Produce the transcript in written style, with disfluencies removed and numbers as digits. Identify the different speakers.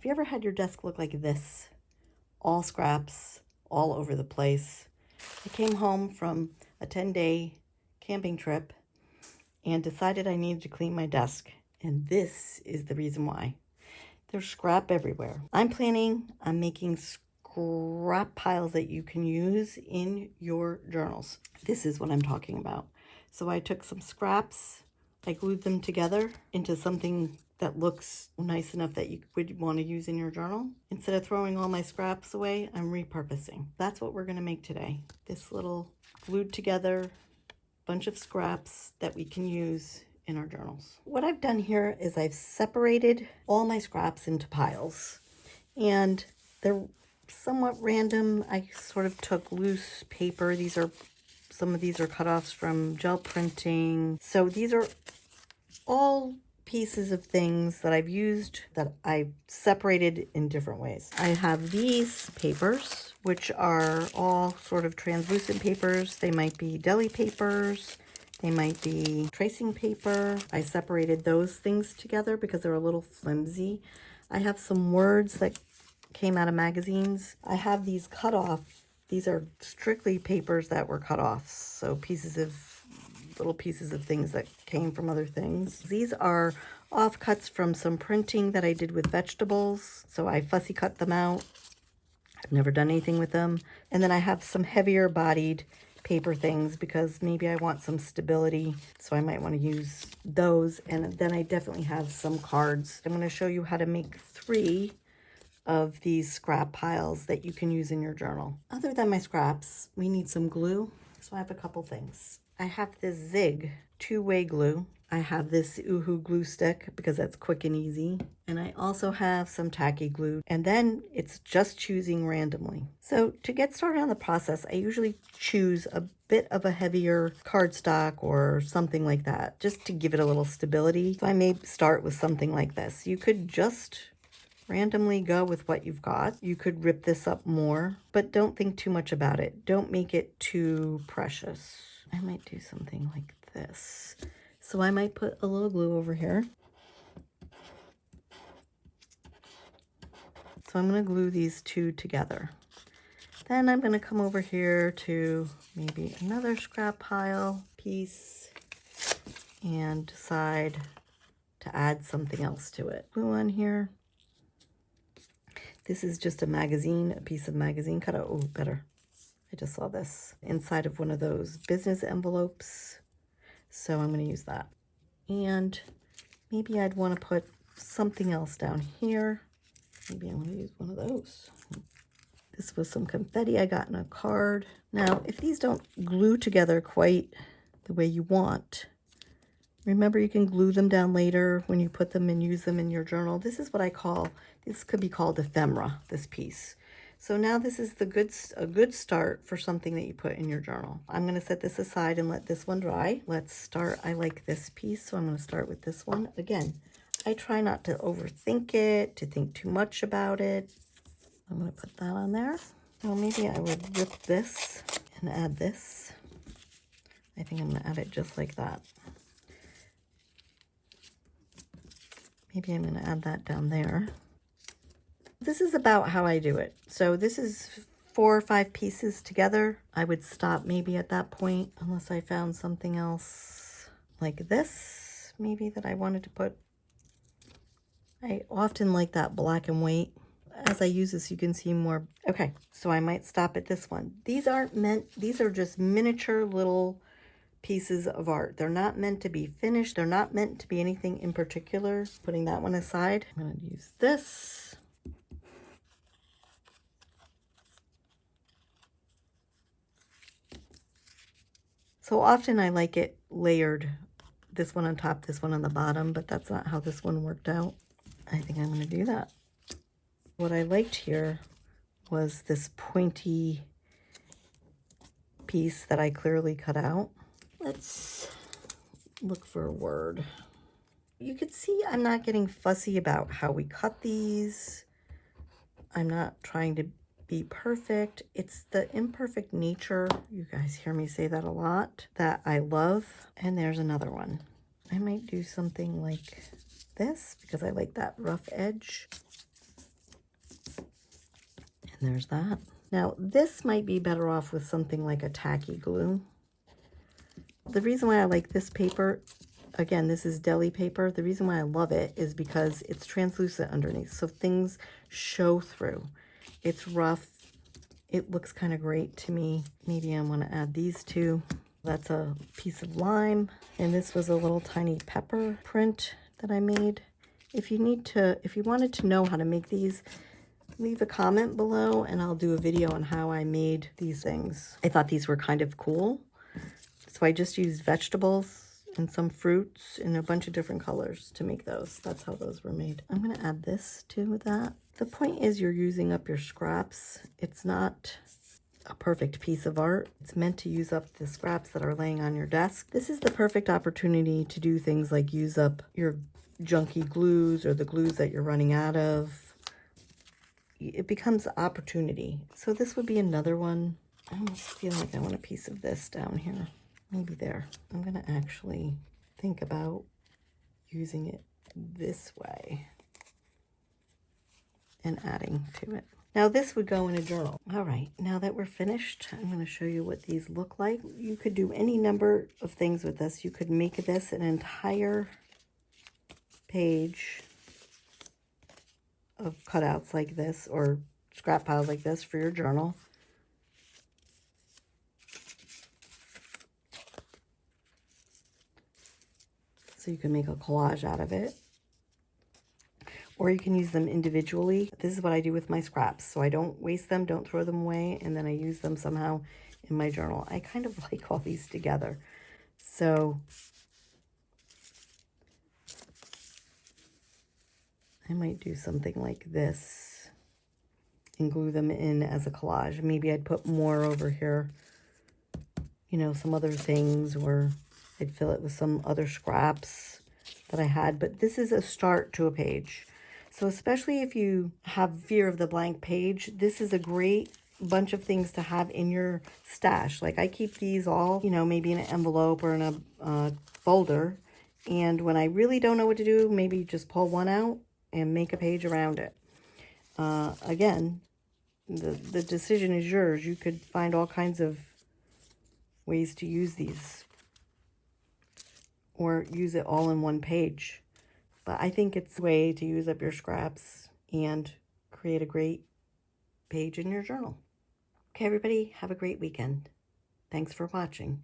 Speaker 1: you ever had your desk look like this? All scraps, all over the place. I came home from a 10-day camping trip and decided I needed to clean my desk. And this is the reason why. There's scrap everywhere. I'm planning on making scrap piles that you can use in your journals. This is what I'm talking about. So I took some scraps, I glued them together into something that looks nice enough that you would want to use in your journal. Instead of throwing all my scraps away, I'm repurposing. That's what we're going to make today. This little glued together bunch of scraps that we can use in our journals. What I've done here is I've separated all my scraps into piles, and they're somewhat random. I sort of took loose paper. Some of these are cutoffs from gel printing. So these are all pieces of things that I've used that I've separated in different ways. I have these papers, which are all sort of translucent papers. They might be deli papers. They might be tracing paper. I separated those things together because they're a little flimsy. I have some words that came out of magazines. I have these cut off. These are strictly papers that were cut off. So little pieces of things that came from other things. These are offcuts from some printing that I did with vegetables. So I fussy cut them out. I've never done anything with them. And then I have some heavier bodied paper things because maybe I want some stability. So I might want to use those. And then I definitely have some cards. I'm going to show you how to make 3 of these scrap piles that you can use in your journal. Other than my scraps, we need some glue. So I have a couple things. I have this Zig 2-way glue. I have this Oohoo glue stick because that's quick and easy. And I also have some tacky glue. And then it's just choosing randomly. So to get started on the process, I usually choose a bit of a heavier cardstock or something like that, just to give it a little stability. So I may start with something like this. You could just randomly go with what you've got. You could rip this up more, but don't think too much about it. Don't make it too precious. I might do something like this. So I might put a little glue over here. So I'm going to glue these 2 together. Then I'm going to come over here to maybe another scrap pile piece and decide to add something else to it. Glue on here. This is just a piece of magazine cut out. Oh, better. I just saw this inside of one of those business envelopes. So I'm going to use that. And maybe I'd want to put something else down here. Maybe I want to use one of those. This was some confetti I got in a card. Now, if these don't glue together quite the way you want, remember you can glue them down later when you put them and use them in your journal. This is what I call, this could be called ephemera, this piece. So now this is a good start for something that you put in your journal. I'm going to set this aside and let this one dry. Let's start. I like this piece, so I'm going to start with this one. Again, I try not to overthink it, to think too much about it. I'm going to put that on there. Well, maybe I would rip this and add this. I think I'm going to add it just like that. Maybe I'm going to add that down there. This is about how I do it. So this is 4 or 5 pieces together. I would stop maybe at that point unless I found something else like this, maybe that I wanted to put. I often like that black and white. As I use this, you can see more. Okay, so I might stop at this one. These are just miniature little pieces of art. They're not meant to be finished. They're not meant to be anything in particular. Putting that one aside, I'm going to use this. So often I like it layered, this one on top, this one on the bottom, but that's not how this one worked out. I think I'm going to do that. What I liked here was this pointy piece that I clearly cut out. Let's look for a word. You can see I'm not getting fussy about how we cut these. I'm not trying to be perfect. It's the imperfect nature, you guys hear me say that a lot, that I love. And there's another one. I might do something like this because I like that rough edge. And there's that. Now, this might be better off with something like a tacky glue. The reason why I like this paper, again, this is deli paper. The reason why I love it is because it's translucent underneath, so things show through. It's rough. It looks kind of great to me. Maybe I want to add these two. That's a piece of lime, and this was a little tiny pepper print that I made. If you wanted to know how to make these, leave a comment below and I'll do a video on how I made these things. I thought these were kind of cool. So I just used vegetables and some fruits in a bunch of different colors to make those. That's how those were made. I'm going to add this to that. The point is you're using up your scraps. It's not a perfect piece of art. It's meant to use up the scraps that are laying on your desk. This is the perfect opportunity to do things like use up your junky glues or the glues that you're running out of. It becomes opportunity. So this would be another one. I almost feel like I want a piece of this down here. Maybe there. I'm going to actually think about using it this way and adding to it. Now this would go in a journal. All right, now that we're finished, I'm going to show you what these look like. You could do any number of things with this. You could make this an entire page of cutouts like this or scrap piles like this for your journal. So you can make a collage out of it. Or you can use them individually. This is what I do with my scraps. So I don't waste them, don't throw them away, and then I use them somehow in my journal. I kind of like all these together. So I might do something like this and glue them in as a collage. Maybe I'd put more over here, you know, some other things, or I'd fill it with some other scraps that I had. But this is a start to a page. So especially if you have fear of the blank page, this is a great bunch of things to have in your stash. Like I keep these all, you know, maybe in an envelope or in a folder. And when I really don't know what to do, maybe just pull one out and make a page around it. Again, the decision is yours. You could find all kinds of ways to use these or use it all in one page. But I think it's a way to use up your scraps and create a great page in your journal. Okay, everybody, have a great weekend. Thanks for watching.